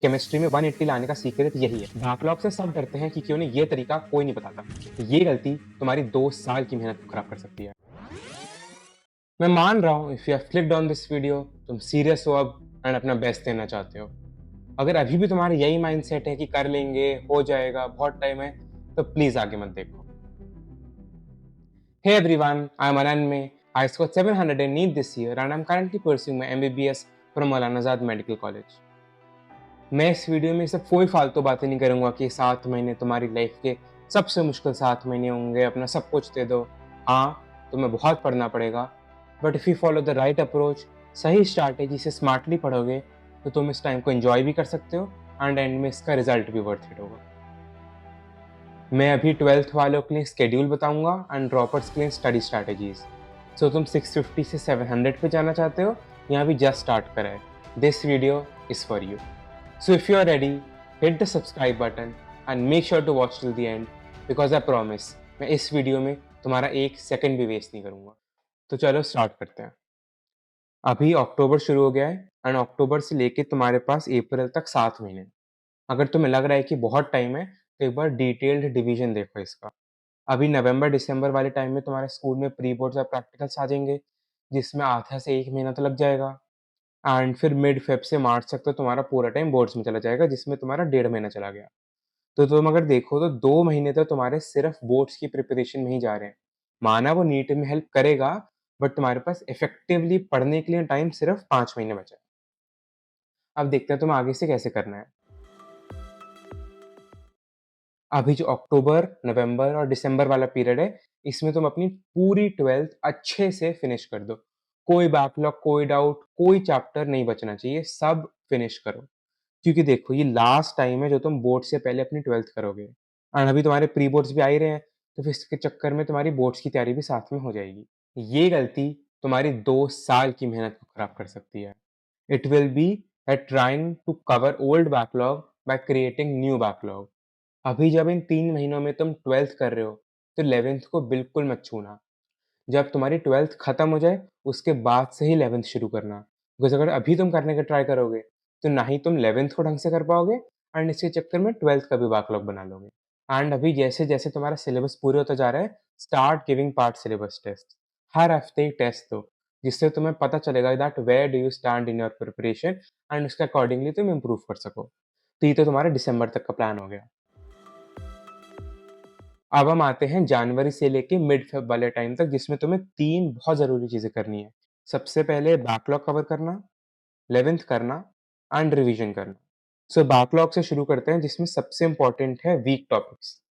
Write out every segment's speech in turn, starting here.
Chemistry में 180 लाने का सीक्रेट यही है। बैकलॉग से सब डरते हैं क्योंकि उन्हें ये तरीका कोई नहीं बताता। ये गलती तुम्हारी 2 साल की मेहनत को खराब कर सकती है। मैं मान रहा हूँ, if you have clicked on this video, तुम सीरियस हो अब एंड अपना बेस्ट देना चाहते हो। अगर अभी भी तुम्हारा यही माइंडसेट है कि कर लेंगे, हो जाएगा, बहुत टाइम है, तो प्लीज आगे मत देखो। Hey everyone, I am Ananme. I scored 700 in NEET this year and I am currently pursuing my MBBS from Maulana Azad Medical College. मैं इस वीडियो में सिर्फ कोई फालतू बातें नहीं करूंगा कि 7 महीने तुम्हारी लाइफ के सबसे मुश्किल 7 महीने होंगे, अपना सब कुछ दे दो। हाँ, तुम्हें बहुत पढ़ना पड़ेगा, but if you follow the right approach, सही स्ट्रैटेजी से स्मार्टली पढ़ोगे, तो तुम इस टाइम को एंजॉय भी कर सकते हो एंड एंड में इसका रिजल्ट भी वर्थ इट होगा। मैं अभी 12th वालों के लिए स्केड्यूल बताऊंगा एंड ड्रॉपर्स के लिए स्टडी स्ट्रैटेजीज। सो तुम 650 से 700 पे जाना चाहते हो या अभी जस्ट स्टार्ट करा है, this video is for you. So if you are ready, hit the subscribe button and make sure to watch till the end, because I promise मैं इस वीडियो में तुम्हारा एक सेकंड भी वेस्ट नहीं करूंगा। तो चलो स्टार्ट करते हैं। अभी अक्टूबर शुरू हो गया है एंड अक्टूबर से लेके तुम्हारे पास अप्रैल तक 7 महीने। अगर तुम्हें लग रहा है कि बहुत टाइम है, तो एक बार डिटेल्ड डिवीजन देखो इसका। अभी नवंबर दिसंबर वाले टाइम में तुम्हारे स्कूल में प्री बोर्ड्स और प्रैक्टिकल्स आ जाएंगे, जिसमें आधा से 1 महीना तो लग जाएगा। एंड फिर मिड फेब से मार्च तक तो तुम्हारा पूरा टाइम बोर्ड्स में चला जाएगा, जिसमें तुम्हारा 1.5 महीना चला गया। तो तुम अगर देखो तो 2 महीने तो तुम्हारे सिर्फ बोर्ड्स की प्रिपरेशन में ही जा रहे हैं। माना वो नीट में हेल्प करेगा, बट तुम्हारे पास इफेक्टिवली पढ़ने के लिए टाइम सिर्फ 5 महीने बचा है। अब देखते हैं तुम आगे से कैसे करना है। अभी जो अक्टूबर, नवंबर और दिसंबर वाला पीरियड है, इसमें तुम अपनी पूरी 12th अच्छे से फिनिश कर दो। कोई बैकलॉग, कोई डाउट, कोई चैप्टर नहीं बचना चाहिए, सब फिनिश करो। क्योंकि देखो, ये लास्ट टाइम है जो तुम बोर्ड से पहले अपनी 12th करोगे। और अभी तुम्हारे प्री बोर्ड्स भी आ ही रहे हैं, तो फिर इसके चक्कर में तुम्हारी बोर्ड्स की तैयारी भी साथ में हो जाएगी। ये गलती तुम्हारी 2 साल की मेहनत को खराब कर सकती है। It will be at trying to cover old backlog by creating new backlog. अभी जब इन 3 महीनों में तुम 12th कर रहे हो, तो 11th को बिल्कुल मत छूना। जब तुम्हारी 12th खत्म हो जाए, उसके बाद से ही 11th शुरू करना। बिकॉज़ अगर अभी तुम करने का ट्राई करोगे, तो ना ही तुम 11th को ढंग से कर पाओगे एंड इसके चक्कर में 12th का भी बैकलॉग बना लोगे। एंड अभी जैसे-जैसे तुम्हारा सिलेबस पूरे होता जा रहा है, start giving part syllabus test. हर हफ्ते एक टेस्ट दो, जिससे तुम्हें पता चलेगा that where do you stand in your preparation and उसके अकॉर्डिंगली तुम इम्प्रूव कर सको। तो ये तो तुम्हारा दिसंबर तक का प्लान हो गया। अब हम आते हैं जनवरी से लेके मिड फेब वाले टाइम तक, जिसमें तुम्हें 3 बहुत ज़रूरी चीज़ें करनी है। सबसे पहले बैकलॉग कवर करना, 11th करना एंड रिवीजन करना। सो बैकलॉग से शुरू करते हैं, जिसमें सबसे इम्पोर्टेंट है वीक टॉपिक्स।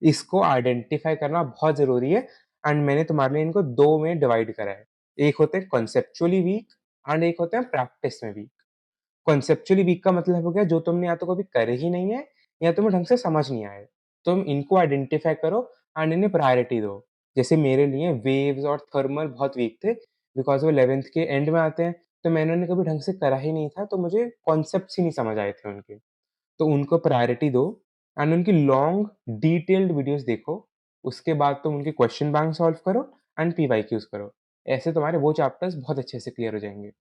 इसको आइडेंटिफाई करना बहुत ज़रूरी है एंड मैंने तुम्हारे लिए इनको 2 में डिवाइड करा है। एक होते हैं कॉन्सेप्चुअली वीक एंड एक होते हैं प्रैक्टिस में वीक। कॉन्सेप्चुअली वीक का मतलब हो गया जो तुमने या तो कभी करे ही नहीं है या तुम्हें ढंग से समझ नहीं आए। तुम इनको आइडेंटिफाई करो एंड इन्हें प्रायोरिटी दो। जैसे मेरे लिए वेव्स और थर्मल बहुत वीक थे, बिकॉज़ वो 11th के एंड में आते हैं, तो मैंने उन्हें कभी ढंग से करा ही नहीं था, तो मुझे कॉन्सेप्ट्स ही नहीं समझ आए थे उनके। तो उनको प्रायोरिटी दो एंड उनकी लॉन्ग डिटेल्ड वीडियोज़ देखो। उसके बाद तुम उनके क्वेश्चन बैंक सॉल्व करो एंड पीवाईक्यूज़ करो। ऐसे तुम्हारे वो चैप्टर्स बहुत अच्छे से क्लियर हो जाएँगे।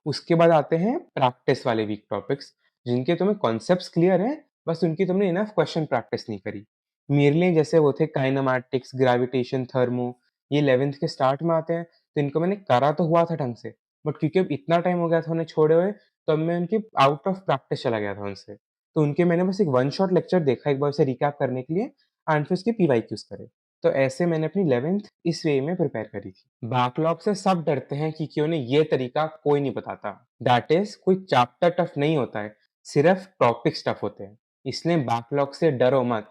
उसके बाद आते हैं प्रैक्टिस वाले वीक टॉपिक्स, जिनके तुम्हें कॉन्सेप्ट्स क्लियर हैं, बस उनकी तुमने इनफ क्वेश्चन प्रैक्टिस नहीं करी। मेरे लिए जैसे वो थे काइनेमैटिक्स, ग्रेविटेशन, थर्मो, ये 11th के स्टार्ट में आते हैं, तो इनको मैंने करा तो हुआ था ढंग से, बट क्योंकि अब इतना टाइम हो गया था उन्हें छोड़े हुए, तो अब मैं उनकी आउट ऑफ प्रैक्टिस चला गया था उनसे। तो उनके मैंने बस एक वन शॉट लेक्चर देखा एक बार उसे रिकैप करने के लिए एंड फिर उसके पीवाईक्यूज़ करे। तो ऐसे मैंने अपनी 11th इस वे में प्रिपेयर करी थी। बैकलॉग से सब डरते हैं क्योंकि उन्हें ये तरीका कोई नहीं बताता। दैट इज़, कोई चैप्टर टफ नहीं होता है, सिर्फ टॉपिक्स टफ होते हैं। इसलिए बैकलॉग से डरो मत।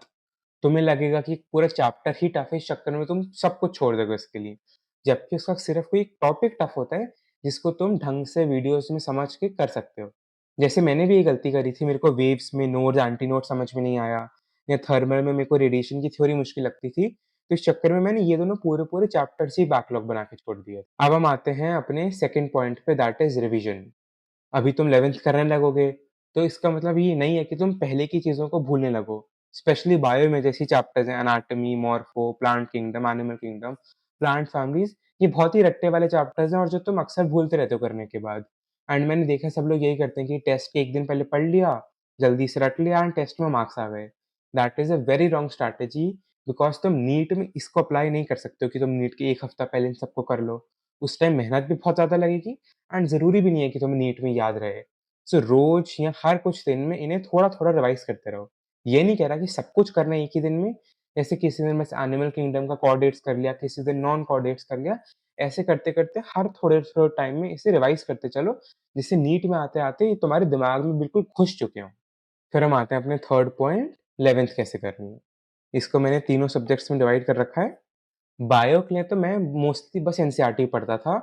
तुम्हें लगेगा कि पूरा चैप्टर ही टफ है, इस चक्कर में तुम सब कुछ छोड़ दोगे उसके लिए। जबकि उसका सिर्फ कोई टॉपिक टफ होता है, जिसको तुम ढंग से वीडियोज़ में समझ के कर सकते हो। जैसे मैंने भी ये गलती करी थी, मेरे को वेव्स में नोड्स, एंटी नोड्स समझ में नहीं आया, या थर्मल में मेरे को रेडिएशन की थ्योरी मुश्किल लगती थी, तो इस चक्कर में मैंने ये दोनों पूरे-पूरे चैप्टर्स ही बैकलॉग बना के छोड़ दिए। अब हम आते हैं अपने सेकंड पॉइंट पे, दैट इज़ रिविज़न। अभी तुम 11th करने लगोगे, तो इसका मतलब ये नहीं है कि तुम पहले की चीज़ों को भूलने लगो। स्पेशली बायो में जैसी चैप्टर्स हैं, anatomy, morpho, plant kingdom, animal kingdom, plant families, ये बहुत ही रट्टे वाले चैप्टर्स हैं और जो तुम अक्सर भूलते रहते हो करने के बाद। एंड मैंने देखा सब लोग यही करते हैं कि टेस्ट के 1 दिन पहले पढ़ लिया, जल्दी से रट लिया एंड टेस्ट में मार्क्स आ गए। That is a very wrong strategy because तुम नीट में इसको अप्लाई नहीं कर सकते हो कि तुम नीट के 1 हफ्ता पहले इन सबको कर लो। उस टाइम मेहनत भी बहुत ज़्यादा लगेगी एंड ज़रूरी भी नहीं है कि तुम्हें नीट में याद रहे। सो रोज़ या हर कुछ दिन में इन्हें थोड़ा-थोड़ा रिवाइज़ करते रहो। ये नहीं कह रहा कि सब कुछ करना है एक ही दिन में, जैसे किसी दिन बस एनिमल किंगडम का कॉर्डेट्स कर लिया, किसी दिन नॉन कॉर्डेट्स कर लिया। ऐसे करते-करते हर थोड़े-थोड़े टाइम में इसे रिवाइज़ करते चलो, जिससे नीट में आते-आते ये तुम्हारे दिमाग में बिल्कुल घुस चुके हों। फिर हम आते हैं अपने थर्ड पॉइंट 11th कैसे करनी है। इसको मैंने तीनों सब्जेक्ट्स में डिवाइड कर रखा है। बायो के लिए तो मैं मोस्टली बस एनसीईआरटी पढ़ता था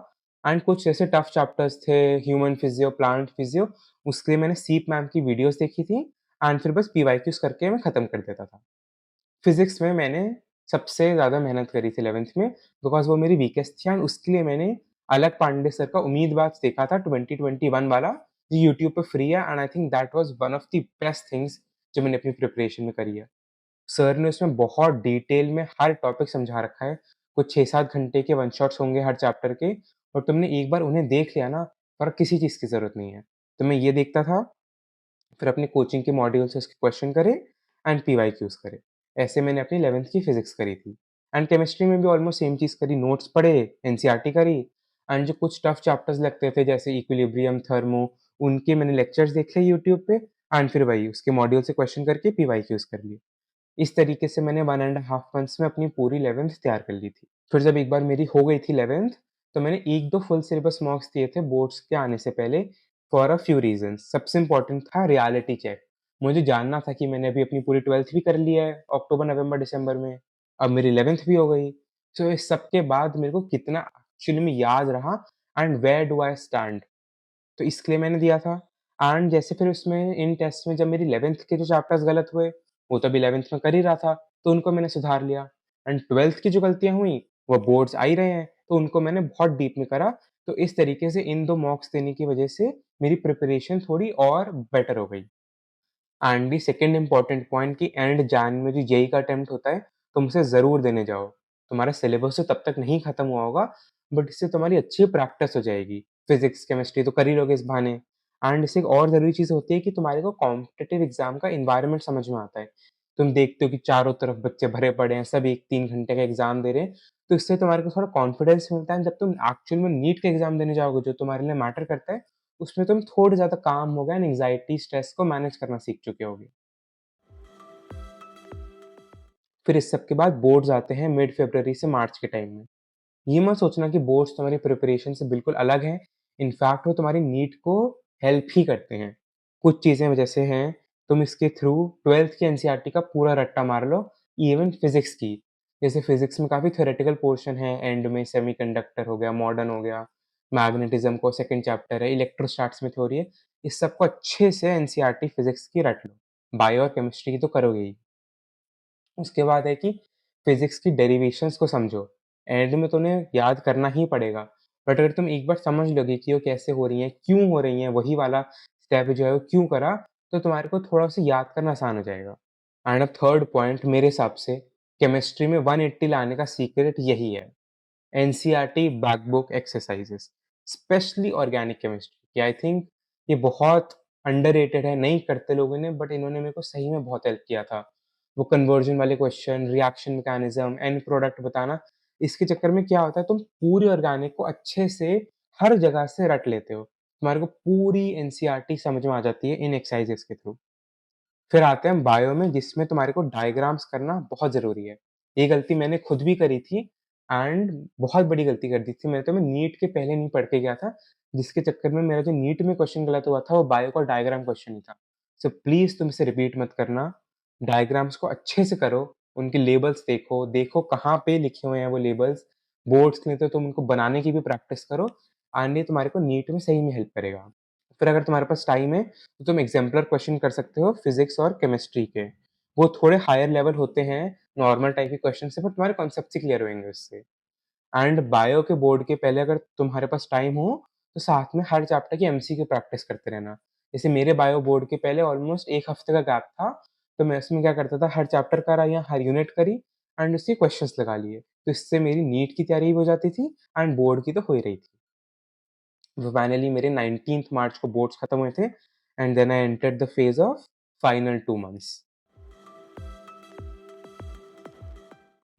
एंड कुछ ऐसे टफ चैप्टर्स थे, ह्यूमन फिजियो, प्लांट फिजियो, उसके लिए मैंने सीप मैम की वीडियोज़ देखी थी एंड फिर बस पीवाईक्यूज़ करके मैं खत्म कर देता था। फिज़िक्स में मैंने सबसे ज़्यादा मेहनत करी थी 11th में बिकॉज़ वो मेरी वीकेस्ट थी एंड उसके लिए मैंने अलग पांडे सर का उम्मीद बैच देखा था 2021 वाला, जो यूट्यूब पे फ्री है and I think that was one of the best things जो मैंने अपनी प्रिपरेशन में करी है। सर ने उसमें बहुत डिटेल में हर टॉपिक समझा रखा है। कुछ 6-7 घंटे के वन शॉट्स होंगे हर चैप्टर के और तुमने एक बार उन्हें देख लिया ना, और किसी चीज़ की ज़रूरत नहीं है। तो मैं ये देखता था, फिर अपने कोचिंग के मॉड्यूल से उसके क्वेश्चन करे एंड पीवाईक्यूज़ करे। ऐसे मैंने अपनी 11th की फिज़िक्स करी थी। एंड केमिस्ट्री में भी ऑलमोस्ट सेम चीज़ करी, नोट्स पढ़े, एनसीईआरटी करी एंड जो कुछ टफ चैप्टर्स लगते थे जैसे इक्विलिब्रियम, थर्मो, उनके मैंने लेक्चर्स देख लिए यूट्यूब पे एंड फिर वही उसके मॉड्यूल से क्वेश्चन करके पीवाईक्यूज़ कर लिए। इस तरीके से मैंने 1 एंड हाफ मंथ्स में अपनी पूरी 11th तैयार कर ली थी। फिर जब एक बार मेरी हो गई थी 11th, तो मैंने 1-2 फुल सिलेबस मॉक्स दिए थे बोर्ड्स के आने से पहले फॉर अ फ्यू रीज़न्स। सबसे इम्पोर्टेंट था रियलिटी चेक। मुझे जानना था कि मैंने अभी अपनी पूरी 12th भी कर ली है अक्टूबर, नवंबर, दिसंबर में। अब मेरी 11th भी हो गई। सो इस सब के बाद मेरे को कितना एक्चुअली में याद रहा and where do I stand? तो इसके लिए मैंने दिया था एंड जैसे फिर उसमें इन टेस्ट में जब मेरी 11th के जो चैप्टर्स गलत हुए, वो तो अभी 11th में कर ही रहा था, तो उनको मैंने सुधार लिया एंड 12th की जो गलतियाँ हुई, वो बोर्ड्स आ ही रहे हैं, तो उनको मैंने बहुत डीप में करा। तो इस तरीके से इन 2 मॉक्स देने की वजह से मेरी प्रिपरेशन थोड़ी और बेटर हो गई। And the second important point कि एंड जान में जो जेईई का अटेम्प्ट होता है, तुम उसे ज़रूर देने जाओ। तुम्हारा सिलेबस तो तब तक नहीं खत्म हुआ होगा, बट इससे तुम्हारी अच्छी प्रैक्टिस हो जाएगी। फिज़िक्स, केमिस्ट्री तो कर ही लोगे इस बहाने। एंड इससे एक और ज़रूरी चीज़ होती है कि तुम्हारे को कॉम्पिटिटिव एग्ज़ाम का एनवायरनमेंट समझ में आता है। तुम देखते हो कि चारों तरफ बच्चे भरे पड़े हैं, सब 1-3 घंटे का एग्ज़ाम दे रहे हैं, तो इससे तुम्हारे को थोड़ा कॉन्फिडेंस मिलता है। जब तुम एक्चुअल में नीट का एग्ज़ाम देने जाओगे, जो तुम्हारे लिए मैटर करता है, उसमें तुम थोड़े ज़्यादा काम हो गए एंड एंग्ज़ायटी, स्ट्रेस को मैनेज करना सीख चुके होगे। फिर इस सब के बाद बोर्ड्स आते हैं मिड फ़रवरी से मार्च के टाइम में। ये मत सोचना कि बोर्ड्स तुम्हारी प्रिपरेशन से बिल्कुल अलग हैं। इनफैक्ट वो तुम्हारी नीट को हेल्प ही करते हैं। कुछ चीज़ें जैसे हैं, तुम इसके थ्रू 12th की एनसीईआरटी का पूरा रट्टा मार लो, इवन फिज़िक्स की। जैसे फिज़िक्स में काफ़ी थ्योरेटिकल पोर्शन है, एंड में सेमीकंडक्टर हो गया, मॉडर्न हो गया, मैग्नेटिज़्म को सेकंड चैप्टर है, इलेक्ट्रोस्टैट्स में थ्योरी है। इस सब को अच्छे से एनसीईआरटी फिज़िक्स की रट लो। बायो और केमिस्ट्री की तो करोगे ही। उसके बाद है कि फिज़िक्स की डेरिवेशंस को समझो। एंड में तो उन्हें याद करना ही पड़ेगा। बट अगर तुम एक बार समझ लोगे कि वो कैसे हो रही हैं, क्यों हो रही हैं, वही वाला स्टेप जो है वो क्यों करा, तो तुम्हारे को थोड़ा-सा याद करना आसान हो जाएगा। एंड अब थर्ड पॉइंट मेरे हिसाब से केमिस्ट्री में 180 लाने का सीक्रेट यही है। NCERT back book exercises, specially organic chemistry. I think ये बहुत अंडररेटेड है, नहीं करते लोगों ने, बट इन्होंने मेरे को सही में बहुत हेल्प किया था। वो कन्वर्जन वाले question, reaction mechanism, and product बताना, इसके चक्कर में क्या होता है तुम पूरी ऑर्गेनिक को अच्छे से हर जगह से रट लेते हो। तुम्हारे को पूरी एनसीईआरटी समझ में आ जाती है इन एक्सरसाइज़ेज़ के थ्रू। फिर आते हैं बायो में जिसमें तुम्हारे को डायग्राम्स करना बहुत ज़रूरी है। ये गलती मैंने खुद भी करी थी एंड बहुत बड़ी गलती कर दी थी। मैं नीट के पहले नहीं पढ़ के गया था, जिसके चक्कर में मेरा जो नीट में क्वेश्चन गलत हुआ था वो बायो का डायग्राम क्वेश्चन ही था। सो प्लीज़ तुम इसे रिपीट मत करना। डायग्राम्स को अच्छे से करो, उनके लेबल्स देखो, देखो कहाँ पे लिखे हुए हैं वो लेबल्स। बोर्ड्स नहीं तो तुम उनको बनाने की भी प्रैक्टिस करो एंड ये तुम्हारे को नीट में सही में हेल्प करेगा। फिर अगर तुम्हारे पास टाइम है तो तुम एग्ज़ाम्पलर क्वेश्चन कर सकते हो फिज़िक्स और केमिस्ट्री के। वो थोड़े हायर लेवल होते हैं, नॉर्मल टाइप के क्वेश्चन से, बट तुम्हारे कॉन्सेप्ट्स ही क्लियर होंगे उससे। एंड बायो के बोर्ड के पहले अगर तुम्हारे पास टाइम हो, तो साथ में हर चैप्टर की एमसीक्यू प्रैक्टिस करते रहना। जैसे मेरे बायो बोर्ड के पहले ऑलमोस्ट 1 हफ्ते का गैप था, तो मैं उसमें क्या करता था, हर चैप्टर करा या हर यूनिट करी एंड उसके क्वेश्चंस लगा लिए। तो इससे मेरी नीट की तैयारी भी हो जाती थी एंड बोर्ड की तो हो ही रही थी। वो फाइनली मेरे 19th मार्च को बोर्ड्स खत्म हुए थे and then I entered the phase of final 2 months.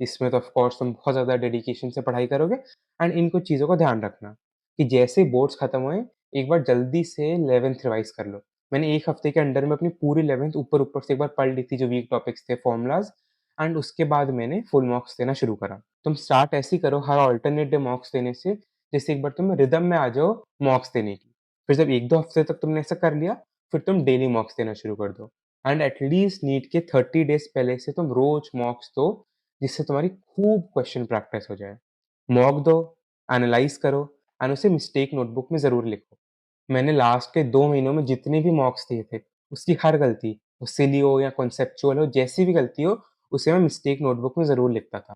इसमें तो ऑफ कोर्स तुम बहुत ज़्यादा डेडिकेशन से पढ़ाई करोगे एंड इन कुछ चीज़ों का ध्यान रखना कि जैसे ही बोर्ड्स खत्म हुए, एक बार जल्दी से 11th रिवाइज़ कर लो। मैंने 1 हफ्ते के अंडर में अपनी पूरी 11th ऊपर-ऊपर से एक बार पढ़ ली थी, जो वीक टॉपिक्स थे, फ़ॉर्मूलाज़ एंड उसके बाद मैंने फुल मार्क्स देना शुरू करा। तुम स्टार्ट ऐसे ही करो हर अल्टरनेट डे मार्क्स देने से, जैसे एक बार तुम रिदम में आ जाओ मार्क्स देने की। फिर जब 1-2 हफ्ते तक तुमने ऐसा कर लिया, फिर तुम डेली मार्क्स देना शुरू कर दो एंड एटलीस्ट नीट के 30 डेज़ पहले से तुम रोज़ मार्क्स दो, जिससे तुम्हारी खूब क्वेश्चन प्रैक्टिस हो जाए। मॉक दो, एनालाइज़ करो एंड उसे मिस्टेक नोटबुक में ज़रूर लिखो। मैंने लास्ट के 2 महीनों में जितने भी मॉक्स दिए थे, उसकी हर गलती, वो सिली हो या कॉन्सेप्चुअल हो, जैसी भी गलती हो, उसे मैं मिस्टेक नोटबुक में ज़रूर लिखता था।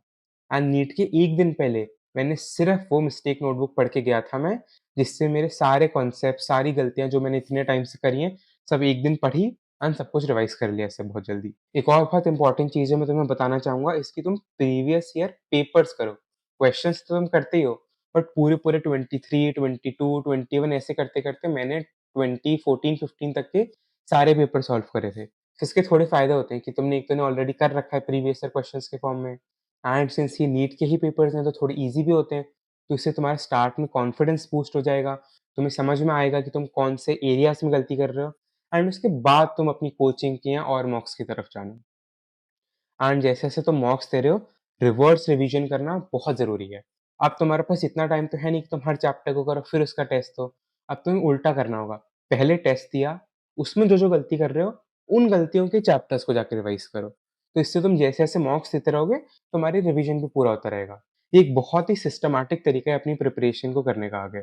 एंड नीट के 1 दिन पहले मैंने सिर्फ़ वो मिस्टेक नोटबुक पढ़ के गया था मैं, जिससे मेरे सारे कॉन्सेप्ट, सारी गलतियाँ जो मैंने इतने टाइम से करी हैं, सब एक दिन पढ़ी एंड सब कुछ रिवाइज़ कर लिया इससे बहुत जल्दी। एक और बहुत इम्पोर्टेंट चीज़ है मैं तुम्हें बताना चाहूँगा, इसकी तुम प्रीवियस ईयर पेपर्स करो। क्वेश्चन्स तो तुम करते ही हो, बट पूरे-पूरे 23, 22, 21 ऐसे करते-करते मैंने 2014-15 तक के सारे पेपर सॉल्व करे थे। तो इसके थोड़े फ़ायदे होते हैं कि तुमने एक तो इन्हें ऑलरेडी कर रखा है प्रीवियस ईयर क्वेश्चन्स के फॉर्म में एंड सिंस ये नीट के ही पेपर्स हैं तो थोड़े ईज़ी भी होते हैं। तो इससे तुम्हारा स्टार्ट में कॉन्फिडेंस बूस्ट हो जाएगा। तुम्हें समझ में आएगा कि तुम कौन से एरियाज़ में गलती कर रहे हो एंड उसके बाद तुम अपनी कोचिंग की या और मॉक्स की तरफ जाना। एंड जैसे-जैसे तुम मॉक्स दे रहे हो, रिवर्स रिवीजन करना बहुत ज़रूरी है। अब तुम्हारे पास इतना टाइम तो है नहीं कि तुम हर चैप्टर को करो फिर उसका टेस्ट दो। अब तुम्हें उल्टा करना होगा। पहले टेस्ट दिया, उसमें जो-जो गलती कर रहे हो, उन गलतियों के चैप्टर्स को जाके रिवाइज़ करो। तो इससे तुम जैसे-जैसे मॉक्स देते रहोगे, तुम्हारी रिवीजन भी पूरा होता रहेगा। ये एक बहुत ही सिस्टमैटिक तरीका है अपनी प्रिपरेशन को करने का आगे।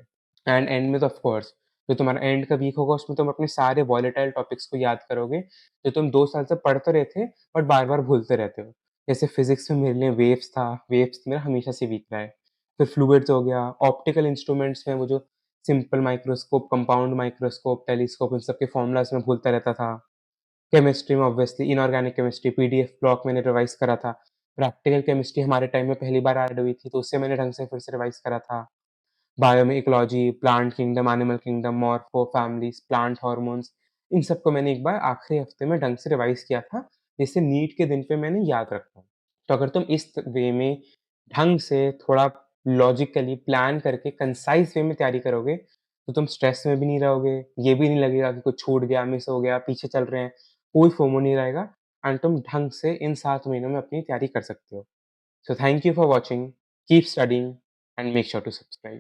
एंड एंड में तो ऑफ कोर्स जो तुम्हारा एंड का वीक होगा उसमें तुम अपने सारे वॉलेटाइल टॉपिक्स को याद करोगे, जो तुम 2 साल से पढ़ तो रहे थे बट बार-बार भूलते रहते हो। जैसे फिज़िक्स में मेरे लिए वेव्स था, वेव्स मेरा हमेशा से वीक रहा है। फिर फ्लूइड्स हो गया, ऑप्टिकल इंस्ट्रूमेंट्स में वो जो simple microscope, compound microscope, telescope इन सब के फ़ॉर्मूलाज़ मैं भूलता रहता था। केमिस्ट्री में obviously inorganic chemistry, p d f block मैंने रिवाइज़ करा था। प्रैक्टिकल केमिस्ट्री हमारे टाइम में पहली बार ऐड हुई थी, तो उससे मैंने ढंग से फिर से रिवाइज़ करा था। बायो में ecology, plant kingdom, animal kingdom, morpho, families, plant hormones, इन सबको मैंने एक बार आखिरी हफ्ते में ढंग से रिवाइज़ किया था, जिससे नीट के दिन पे मैंने याद रखा। तो अगर तुम इस वे में ढंग से थोड़ा लॉजिकली प्लान करके कंसाइज़ वे में तैयारी करोगे, तो तुम स्ट्रेस में भी नहीं रहोगे, ये भी नहीं लगेगा कि कुछ छूट गया, मिस हो गया, पीछे चल रहे हैं, कोई फोमो नहीं रहेगा एंड तुम ढंग से इन 7 महीनों में अपनी तैयारी कर सकते हो। So thank you for watching, keep studying and make sure to subscribe.